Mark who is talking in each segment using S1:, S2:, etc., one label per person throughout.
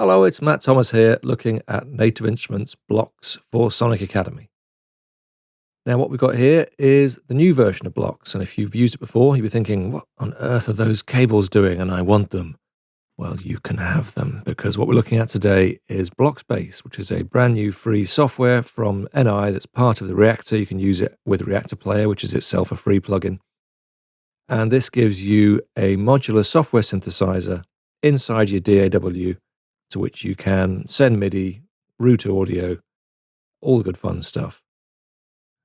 S1: Hello, it's Matt Thomas here, looking at Native Instruments blocks for Sonic Academy. Now what we've got here is the new version of blocks, and if you've used it before, you'll be thinking, what on earth are those cables doing, and I want them. Well, you can have them, because what we're looking at today is Blocks Base, which is a brand new free software from NI that's part of the Reactor. You can use it with Reactor Player, which is itself a free plugin. And this gives you a modular software synthesizer inside your DAW, to which you can send MIDI, route audio, all the good fun stuff.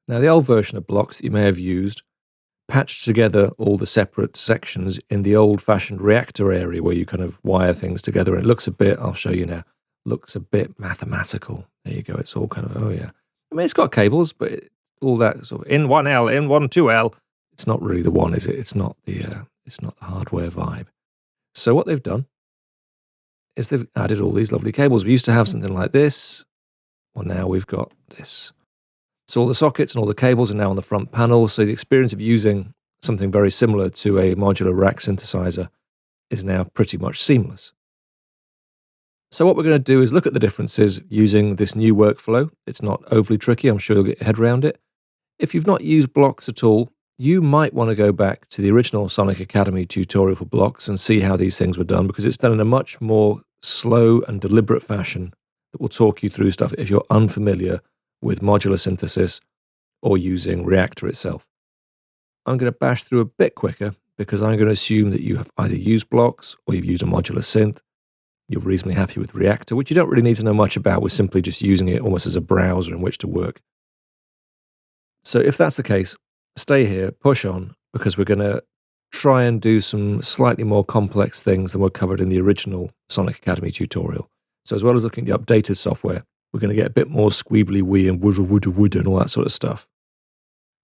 S1: Now, the old version of blocks that you may have used patched together all the separate sections in the old-fashioned Reactor area where you kind of wire things together, and it looks a bit, I'll show you now, looks a bit mathematical. There you go, it's all kind of, oh yeah. I mean, it's got cables, but all that sort of in 1L, in 2L, it's not really the one, is it? It's not the hardware vibe. So what they've done is they've added all these lovely cables. We used to have something like this. Well, now we've got this. So all the sockets and all the cables are now on the front panel. So the experience of using something very similar to a modular rack synthesizer is now pretty much seamless. So what we're going to do is look at the differences using this new workflow. It's not overly tricky. I'm sure you'll get your head around it. If you've not used blocks at all, you might want to go back to the original Sonic Academy tutorial for blocks and see how these things were done, because it's done in a much more slow and deliberate fashion that will talk you through stuff if you're unfamiliar with modular synthesis or using Reactor itself. I'm going to bash through a bit quicker because I'm going to assume that you have either used blocks or you've used a modular synth. You're reasonably happy with Reactor, which you don't really need to know much about. We're simply just using it almost as a browser in which to work. So if that's the case, stay here, push on, because we're going to try and do some slightly more complex things than were covered in the original Sonic Academy tutorial. So as well as looking at the updated software, we're going to get a bit more squeebly-wee and wood and all that sort of stuff.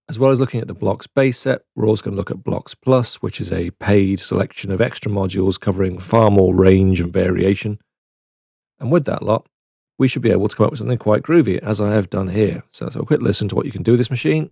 S1: As well as looking at the Blocks base set, we're also going to look at Blocks Plus, which is a paid selection of extra modules covering far more range and variation. And with that lot, we should be able to come up with something quite groovy, as I have done here. So let's have a quick listen to what you can do with this machine.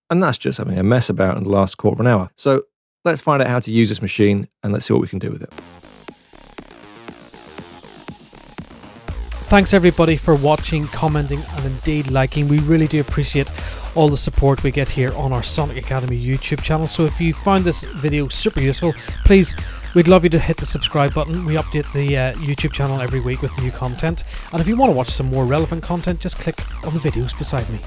S1: And that's just having a mess about in the last quarter of an hour. So let's find out how to use this machine and let's see what we can do with it.
S2: Thanks everybody for watching, commenting and indeed liking. We really do appreciate all the support we get here on our Sonic Academy YouTube channel. So if you found this video super useful, please, we'd love you to hit the subscribe button. We update the YouTube channel every week with new content. And if you want to watch some more relevant content, just click on the videos beside me.